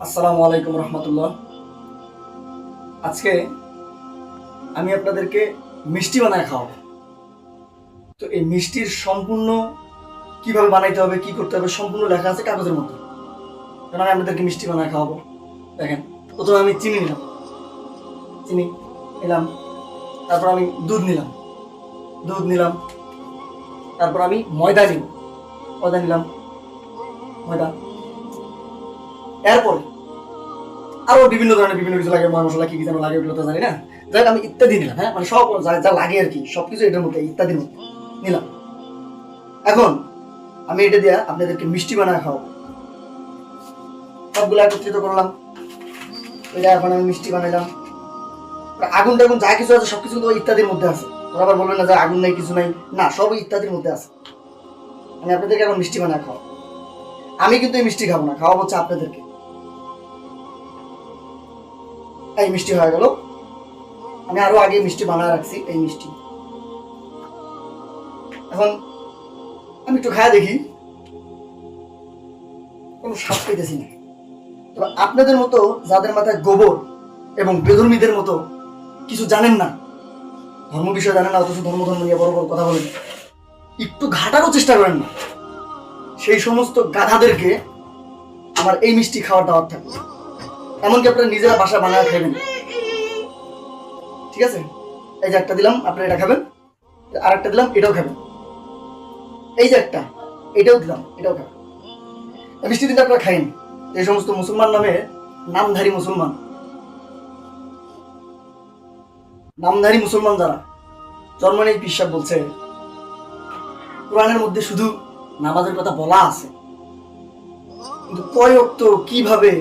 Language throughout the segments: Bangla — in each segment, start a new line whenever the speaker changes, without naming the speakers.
আসসালামু আলাইকুম রহমতুল্লাহ। আজকে আমি আপনাদেরকে মিষ্টি বানায় খাওয়াবো। তো এই মিষ্টির সম্পূর্ণ কিভাবে বানাইতে হবে, কি করতে হবে, সম্পূর্ণ লেখা আছে কাগজের মধ্যে। কারণ আমি আপনাদেরকে মিষ্টি বানায় খাওয়াবো। দেখেন, প্রথমে আমি চিনি নিলাম, তারপর আমি দুধ নিলাম, তারপর আমি ময়দা নিলাম, ময়দা। এরপরে আরো বিভিন্ন ধরনের বিভিন্ন কিছু লাগে, ময় মশলা কি কি যেন লাগে, ওগুলো তো জানি না। যাই আমি ইত্যাদি নিলাম, হ্যাঁ, মানে সব যা যা লাগে আর কি, সবকিছু এটার মধ্যে ইত্যাদির মধ্যে নিলাম। এখন আমি এটা দিয়ে আপনাদেরকে মিষ্টি বানায় খাওয়াবো। সবগুলো একত্রিত করলাম, এটা এখন আমি মিষ্টি বানাইলাম। আগুন টাগুন যা কিছু আছে সবকিছু তো ইত্যাদির মধ্যে আছে। ওরা আবার বলবেন না যে আগুন নাই, কিছু নাই, না, সবই ইত্যাদির মধ্যে আছে। আমি আপনাদেরকে এখন মিষ্টি বানায় খাওয়াবো। আমি কিন্তু এই মিষ্টি খাবো না, খাওয়াবো হচ্ছে আপনাদেরকে। এই মিষ্টি হয়ে গেল। আমি আরো আগে মিষ্টি বানায় রাখছি, এই মিষ্টি। এখন আমি একটু খায়া দেখি, কোনো স্বাদ পেতেছি না। তবে আপনাদের মতো যাদের মাথায় গোবর এবং বেধর্মীদের মতো কিছু জানেন না, ধর্ম বিষয় জানেন না, অথচ ধর্ম নিয়ে বড় বড় কথা বলেন, একটু ঘাটারও চেষ্টা করেন না, সেই সমস্ত গাধাদেরকে আমার এই মিষ্টি খাওয়ার দাওয়াত থাকবে। এমনকি আপনারা নিজেরা বাসা বানায় খাবেন, ঠিক আছে? এই যে একটা দিলাম, আপনারা এটা খাবেন, আর একটা দিলাম, এটাও খাবেন। এই যে একটা, এটাও দিলাম, এটাও খাবেন। মিষ্টি দিনটা আপনারা খাইন। এই সমস্ত মুসলমান নামে নামধারী মুসলমান যারা, জন্ম নেই পিসাব বলছে কোরআনের মধ্যে শুধু নামাজের কথা বলা আছে, কিন্তু কয় ওয়াক্ত, কিভাবে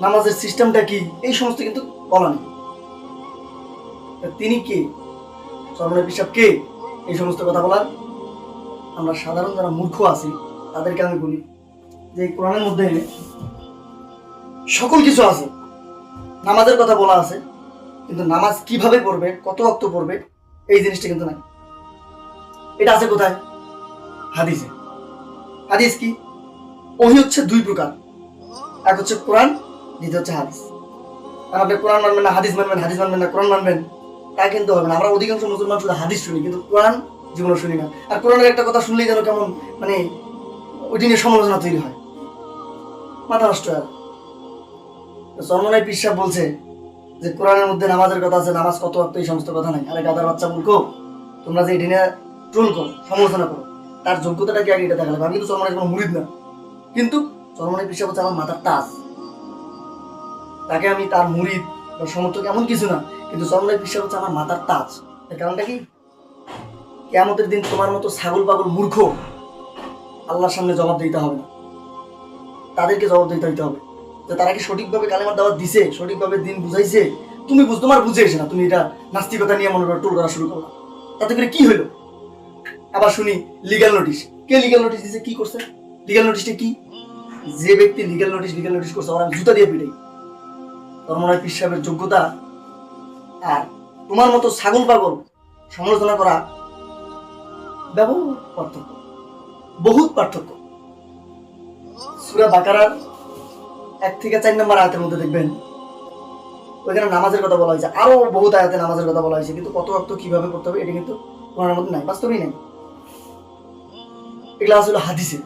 নামাজের সিস্টেমটা কি, এই সমস্ত কিন্তু বলা নেই। তিনি কে? চরমনের পিসাব কে এই সমস্ত কথা বলার? আমরা সাধারণ যারা মূর্খ আছি তাদেরকে আমি বলি যে কোরআনের মধ্যে সকল কিছু আছে, নামাজের কথা বলা আছে, কিন্তু নামাজ কিভাবে পড়বে, কত ওয়াক্ত পড়বে, এই জিনিসটা কিন্তু নাই। এটা আছে কোথায়? হাদিসে। হাদিস কি? ওহি হচ্ছে দুই প্রকার, এক হচ্ছে কোরআন, দ্বিতীয় হচ্ছে হাদিস। আর আপনি কোরআন মানবেন না, হাদিস মানবেন, হাদিস মানবেন না কোরআন মানবেন, তা কিন্তু হবে না। আমরা অধিকাংশ মুসলমান শুধু হাদিস শুনি, কিন্তু কোরআন জীবনে শুনি না। আর কোরআনের একটা কথা শুনলেই যেন কেমন মানে ওইটি নিয়ে সমালোচনা তৈরি হয়, মাথা নষ্ট হয়। চরমনাই পিসাব বলছে যে কোরআনের মধ্যে নামাজের কথা আছে, নামাজ কত ওয়াক্ত, এই সমস্ত কথা নাই। আরে গাদার বাচ্চা মূর্খ, তোমরা যে এটি নিয়ে ট্রোল করো, সমালোচনা করো, তার যোগ্যতাটা কি আগে এটা দেখালে? আমি কিন্তু চরমনাই কোনো মুরিদ না, কিন্তু চরমনাই পিসাব হচ্ছে আমার মাথার তাজ। তাকে আমি তার মুরিদ বা সমর্থক এমন কিছু না, কিন্তু চরমনাই পিসাব হচ্ছে আমার মাথার তাজ। এর কারণটা কি? কিয়ামতের দিন তোমার মতো ছাগল পাগল মূর্খ আল্লাহর সামনে জবাব দিতে হবে না, তাদেরকে জবাব দিতে হবে যে তারা কি সঠিকভাবে কালেমার দাওয়াত দিছে, সঠিকভাবে দিন বুঝাইছে। তুমি তোমার বুঝে এসে না, তুমি এটা নাস্তিকতা নিয়ে মনে করো টোল করা শুরু করলা, তাতে করে কি হইলো? আবার শুনি লিগ্যাল নোটিশ। কে লিগ্যাল নোটিশ দিছে, কি করছে? লিগ্যাল নোটিশটা কি? যে ব্যক্তি লিগ্যাল নোটিশ করছে, ওরা জুতা দিয়ে পিটাই। ধর্মরায় পীর সাহেবের যোগ্যতা আর তোমার মতো ছাগল পাগল সমালোচনা করা বহুত পার্থক্য। সূরা বাকারার 1 থেকে 4 নম্বর আয়াতের মধ্যে দেখবেন ওইখানে নামাজের কথা বলা হয়েছে, আরো বহুত আয়াতে নামাজের কথা বলা হয়েছে, কিন্তু কত ওয়াক্ত কিভাবে করতে হবে এটা কিন্তু কোরআনের মধ্যে নাই, বাস্তবেই নাই। এগুলা আসলে হাদিসে।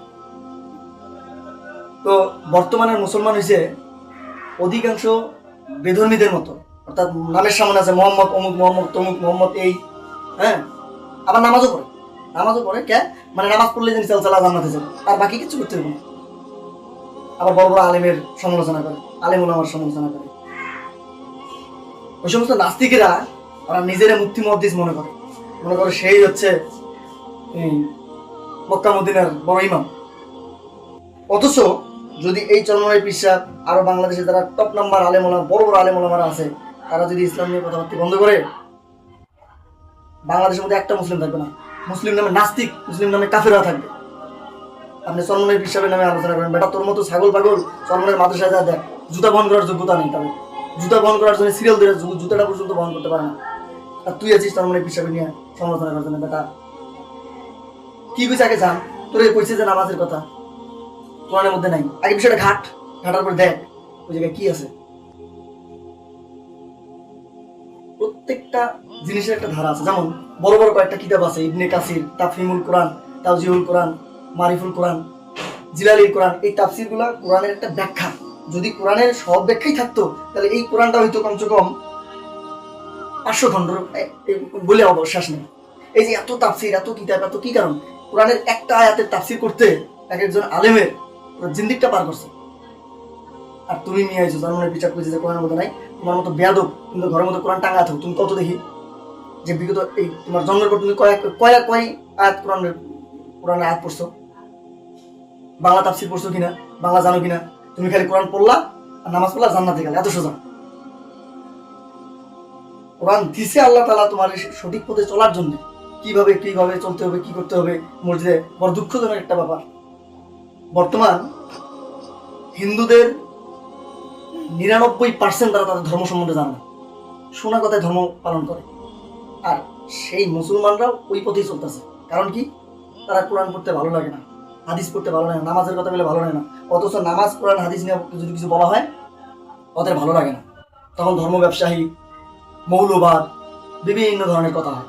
তো বর্তমানের মুসলমান হয়েছে অধিকাংশ বেধর্মীদের মতো, অর্থাৎ নামের সামনে আছে মোহাম্মদ অমুক, মোহাম্মদ তমুক, মোহাম্মদ এই, হ্যাঁ, আবার নামাজও পড়ে কে, মানে নামাজ পড়লে যেন চালা জান্নাতে যাবে, আর বাকি কিছু করতে হবে না। আবার বড় বড় আলেমের সমালোচনা করে, আলেম ওলামার সমালোচনা করে। ওই সমস্ত নাস্তিকেরা ওরা নিজেরা মুফতি মুহাদ্দিস মনে করে সেই হচ্ছে মক্কা মদিনার বড় ইমাম। অথচ যদি এই চরমনাই পীর সাহেব আরো বাংলাদেশে যারা টপ নাম্বার আলেম ওলামা, বড় বড় আলেম ওলামারা আছে, তারা যদি ইসলাম নিয়ে কথাবার্তা বন্ধ করে, বাংলাদেশের মধ্যে একটা মুসলিম থাকবে না। মুসলিম নামে নাস্তিক, মুসলিম নামে কাফেরা থাকবে। আপনি চরমনাই পীর সাহেবের নামে আলোচনা করেন, বেটা তোর মতো ছাগল পাগল চরমনাই মাদ্রাসায় যা দেখ, জুতা বহন করার যোগ্যতা নেই তাদের। জুতা বহন করার জন্য সিরিয়াল ধরে জুতাটা পর্যন্ত বহন করতে পারে না, আর তুই আছিস চরমনাই পীর সাহেব নিয়ে সমালোচনা করার জন্য। বেটা কি কইছে আগে জান, তোরে কইছে যে নামাজের কথা কোরআনের মধ্যে নাই, আগে বিষয়টা ঘাট। ঘাটার পর দেখ ওই জায়গায় কি আছে। প্রত্যেকটা জিনিসের একটা ধারা আছে। যেমন বড় বড় কয়েকটা কিতাব আছে, ইবনে কাসির, তাফহিমুল কোরআন, তাওজিহুল কোরআন, মারিফুল কোরআন, জিলালিল কোরআন। এই তাফসির গুলা কোরআনের একটা ব্যাখ্যা। যদি কোরআনের সব ব্যাখ্যাই থাকতো তাহলে এই কোরআনটা হয়তো কমসে কম 500 খণ্ড বলে অবশ্বাস নেই। এই যে এত তাফসির, এত কিতাব, এত কি কারণ? কোরআনের একটা আয়াতের তাফসির করতে এক একজন আলেমের জিন্দিকটা পার করছে। আর তুমি নিয়ে আইছো জন্মের বিচার করছি যে কোরআনের মতো নাই। তোমার মতো বেয়াদব কিন্তু ঘরের মতো কোরআন টাঙা থাকো। তুমি কত দেখি যে বিগত এই তোমার জন্মের পর তুমি কয় আয়াত কোরআনের আয়াত পড়ছো? বাংলা তাফসির পড়ছো কিনা, বাংলা জানো কিনা? তুমি খালি কোরআন পড়লা আর নামাজ পড়লা, জান্নাতে গেলে। এত সোজা। কোরআন দিছে আল্লাহ তাআলা তোমার সঠিক পথে চলার জন্য। কিভাবে কিভাবে চলতে হবে, কি করতে হবে মসজিদে। বড় দুঃখজনক একটা ব্যাপার, বর্তমান হিন্দুদের 99% তারা তাদের ধর্ম সম্বন্ধে জানে না, শোনা কথায় ধর্ম পালন করে। আর সেই মুসলমানরাও ওই পথেই চলতেছে। কারণ কি? তারা কোরআন পড়তে ভালো লাগে না, হাদিস পড়তে ভালো লাগে না, নামাজের কথা বলে ভালো লাগে না। অথচ নামাজ, কোরআন, হাদিস নিয়ে যদি কিছু বলা হয় ওদের ভালো লাগে না। তখন ধর্ম ব্যবসায়ী, মৌলবাদ, বিভিন্ন ধরনের কথা হয়।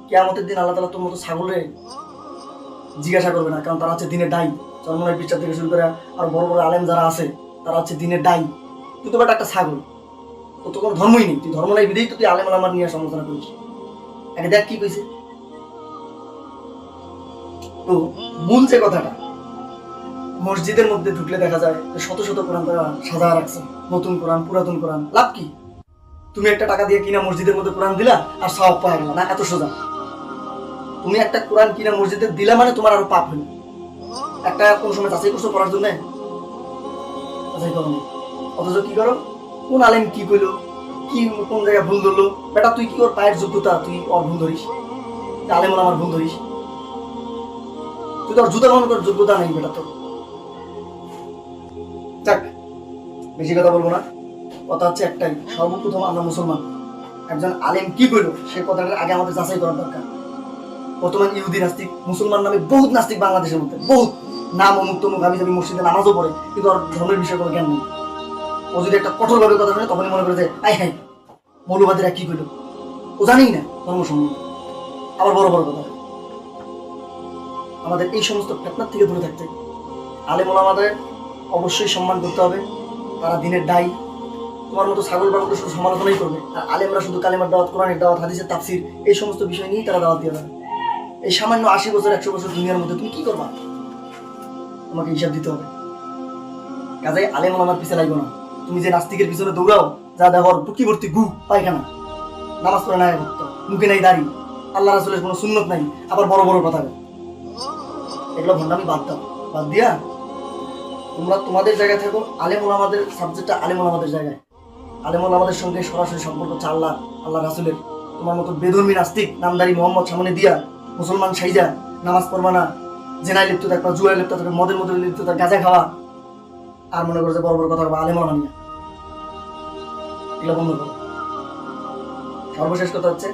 কিয়ামতের দিন আল্লাহ তাআলা তোর মতো ছাগলে জিজ্ঞাসা করবে না, কারণ তারা হচ্ছে দিনের দায়ী। চরমনের পিকচার থেকে শুরু করে আর বড় বড় আলেম যারা আছে তারা হচ্ছে দিনের দায়ী। তুই তো একটা ছাগল, তোর তো কোনো ধর্মই নেই। তুই ধর্ম নাই বিধেই তো তুই আলেম আলামার নিয়ে সমালোচনা করিস। আগে দেখ কি কইছে। তো মূল যে কথাটা, মসজিদের মধ্যে ঢুকলে দেখা যায় শত শত কোরআন তারা সাজা রাখছে, নতুন কোরআন, পুরাতন কোরআন। লাভ কি? তুমি একটা টাকা দিয়ে কিনা মসজিদের মধ্যে কোরআন দিলা আর সওয়াব পাওয়া গেল না? এত সোজা। তুমি একটা কোরআন কিনা মসজিদে দিলা মানে তোমার আরো পাপ হলো। একটা কোন সময় যাচাই করছো পড়ার জন্য? যাচাই করো না। অথচ কি করো, কোন আলেম কি কইলো, কি কোন জায়গায় ভুল ধরলো, বেটা তুই কি ওর পায়ের যোগ্যতা, তুই ওর ভুল ধরিস? আলেম আমার ভুল ধরিস? তুই তো ওর জুতা গ্রহণ করার যোগ্যতা নেই বেটা তোর। যাক, বেশি কথা বলবো না। কথা হচ্ছে একটাই, সর্বপ্রথম আমরা মুসলমান। একজন আলেম কি কইলো সে কথাটার আগে আমাদের যাচাই করার দরকার। বর্তমান ইহুদি নাস্তিক, মুসলমান নামে বহুত নাস্তিক বাংলাদেশের মধ্যে, বহুত নাম অমুক তমুক, আমি যাবি মসজিদে নামাজও পড়ে, কিন্তু ওর ধর্মের বিষয়ে কোনো জ্ঞান নেই। ও যদি একটা কঠোরভাবে কথা শুনে তখনই মনে করে যে আই হাই মৌলবাদীরা কি কইলো, ও জানেই না ধর্ম সম্বন্ধে। আবার বড় বড় কথা। আমাদের এই সমস্ত ফেতনার থেকে দূরে থাকতে আলেম ওলামাদের অবশ্যই সম্মান করতে হবে। তারা দিনের দায়ী। তোমার মতো ছাগল বাবুকে শুধু সমালোচনাই করবে, আর আলেমরা শুধু কালেমার দাওয়াত, কোরআনের দাওয়াত, হাদিসের তাফসির, এই সমস্ত বিষয় নিয়েই তারা দাওয়াত দিয়ে যাবে। এই সামান্য 80 বছর 100 বছর দুনিয়ার মধ্যে তুমি কি করবা? তোমাকে হিসাব দিতে হবে। কাজে আলেম ওলামার পিছে লাগবে না। তুমি যে নাস্তিকের পিছনে দৌড়াও, যা দেওয়ার বুকি ভর্তি গু পায়খানা, নামাজ পড়ে নাই, মুখে নাই দাড়ি, আল্লাহ রাসূলের কোনো সুন্নত নাই, আবার বড় বড় কথা। এগুলো ভণ্ডামি বাদ দাও। বাদ দিয়া তোমরা তোমাদের জায়গায় থাকো। আলেম ওলামাদের সাবজেক্টটা আলেম ওলামাদের জায়গায়। আলেম ওলামাদের সঙ্গে সরাসরি সম্পর্ক হচ্ছে আল্লাহ রাসূলের। তোমার মতো বেধর্মী নাস্তিক নামদারি মোহাম্মদ সামনে দিয়া মুসলমান সাইজা নামাজ পড়বা না, জেনায় লিপ্ত থাকবা, জুয়ায় লিপ্ত থাকবে, মদের মধ্যে লিপ্ত থাকবে, গাঁজা খাওয়া, আর মনে করো যে বড় বড় কথা বলবা আলেম ওলামা নিয়ে। এগুলো বন্ধ করো। সর্বশেষ কথা হচ্ছে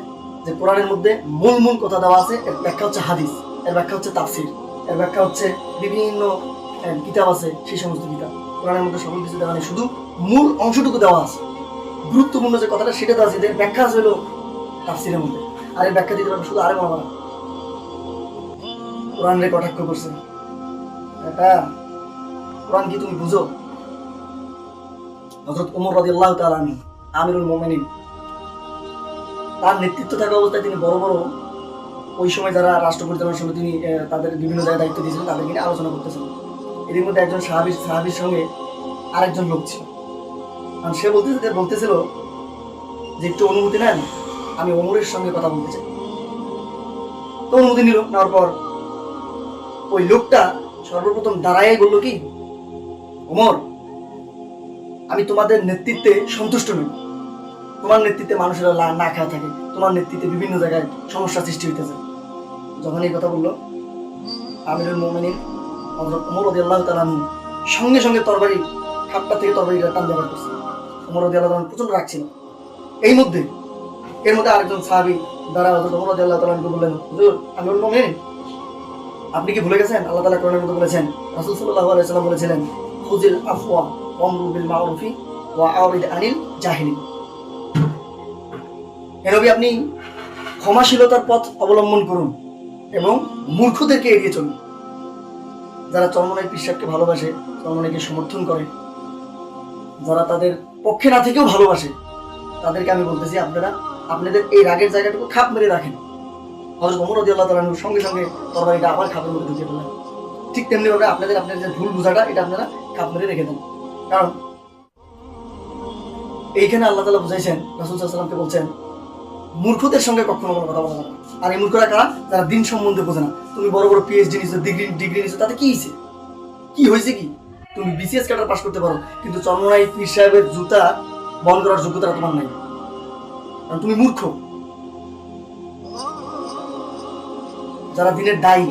যে কোরআনের মধ্যে মূল মূল কথা দেওয়া আছে, এর ব্যাখ্যা হচ্ছে হাদিস, এর ব্যাখ্যা হচ্ছে তাফসির, এর ব্যাখ্যা হচ্ছে বিভিন্ন কিতাব আছে, সেই সমস্ত কিতাব। কোরআনের মধ্যে সকল কিছু দেওয়া নেই, শুধু মূল অংশটুকু দেওয়া আছে। গুরুত্বপূর্ণ যে কথাটা সেটা দেওয়া আছে, এর ব্যাখ্যা আছে হলো তাফসিরের মধ্যে। আর এর ব্যাখ্যা দিতে পারবে শুধু আলেম ওলামারা। কোরআনের কটাক্ষ করছে, এটা কোরআন কি তুমি বুঝো? হযরত ওমর রাদিয়াল্লাহু তাআলা আনহু, আমিরুল মুমিনিন, তার নেতৃত্ব থাকা অবস্থায় তিনি বড় বড় ওই সময় যারা রাষ্ট্র পরিচালনার সময় তিনি তাদের বিভিন্ন জায়গায় দায়িত্ব দিয়েছিলেন, তাদেরকে নিয়ে আলোচনা করতেছিলেন। এর মধ্যে একজন সাহাবীর সঙ্গে আরেকজন লোক ছিল। কারণ সে বলতেছিল যে একটু অনুমতি নেন, আমি ওমরের সঙ্গে কথা বলতে চাই। তো অনুমতি নিল। নেওয়ার পর ওই লোকটা সর্বপ্রথম দাঁড়াই বললো কি, ওমর, আমি তোমাদের নেতৃত্বে সন্তুষ্ট নই। তোমার নেতৃত্বে মানুষেরা না খাওয়া থাকে, তোমার নেতৃত্বে বিভিন্ন জায়গায় সমস্যা সৃষ্টি হইতেছে। যখন এই কথা বললো, আমিরুল মুমিনিন হযরত ওমর রাদিয়াল্লাহু তাআলা আনহু সঙ্গে সঙ্গে তরবারি খাপটা থেকে তরবারিটা টান দেওয়ার করছে। ওমর রাদিয়াল্লাহু তাআলা প্রচন্ড রাগ ছিল। এর মধ্যে আরেকজন সাহাবী দ্বারা হযরত ওমর রাদিয়াল্লাহু তাআলা আনহু বললেন, হুজুর, আমিরুল মুমিনিন, আপনি কি ভুলে গেছেন আল্লাহ তাআলা কোরআনের মধ্যে বলেছেন, রাসূল সাল্লাল্লাহু আলাইহি ওয়াসাল্লাম বলেছিলেন, খুযিল আফওয়া ওয়ামরু বিল মা'রুফি ওয়া আ'রিদ আনিল জাহিলিন। হে নবী, আপনি ক্ষমাশীলতার পথ অবলম্বন করুন এবং মূর্খদেরকে এড়িয়ে চলুন। যারা চরমনাই পীর সাহেবকে ভালোবাসে, চরমনাইকে সমর্থন করে, যারা তাদের পক্ষে না থেকেও ভালোবাসে, তাদেরকে আমি বলতেছি, আপনারা আপনাদের এই রাগের জায়গাটুকু খাপ মেরে রাখেন। হযরত ওমর রাদিয়াল্লাহু তাআলা আনহু সঙ্গে সঙ্গে তরবারিটা আবার খাপের মধ্যে ঢুকিয়ে ফেললেন। ঠিক তেমনি ভাবে আপনাদের যে ভুল বোঝাটা, এটা আপনারা খাপ মেরে রেখে দেন। কারণ এইখানে আল্লাহ তাআলা বুঝাইছেন, রাসূল সাল্লাল্লাহু আলাইহি ওয়াসাল্লামকে বলছেন, মূর্খদের সঙ্গে কখনো কোনো কথা বলা যাবে না। আর এই মূর্খরা কারা? যারা দিন সম্বন্ধে বোঝে না। তুমি বড় বড় পিএইচডি নিছো, ডিগ্রি নিছো, তাতে কি হয়েছে? কি হয়েছে কি? তুমি বিসিএস ক্যাডার পাস করতে পারো, কিন্তু চরমনাই পীর সাহেবের জুতা বন্ধ করার যোগ্যতা তোমার নাই, কারণ তুমি মূর্খ। যারা দিনের দায়ী,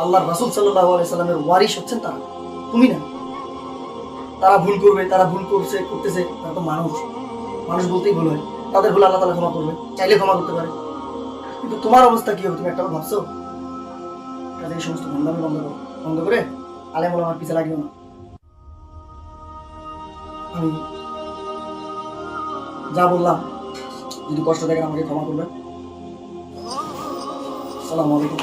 আল্লাহর রাসূল সাল্লাল্লাহু আলাইহি সাল্লামের ওয়ারিস হচ্ছেন তারা, তুমি না। তারা ভুল করবে, তারা ভুল করতেছে, তারা তো মানুষ বলতেই ভুল হয়। তাদের ভুল আল্লাহ তাআলা ক্ষমা করবে, চাইলে ক্ষমা করতে পারে। কিন্তু তোমার অবস্থা কি হবে তুমি একটা ভাবছো? কাজে এই সমস্ত ভণ্ডামি বন্ধ করে আলেম ওলামার পিছে লাগিও না। আমি যা বললাম, যদি কষ্ট দেখেন আমাকে ক্ষমা করবেন। আসসালামু আলাইকুম।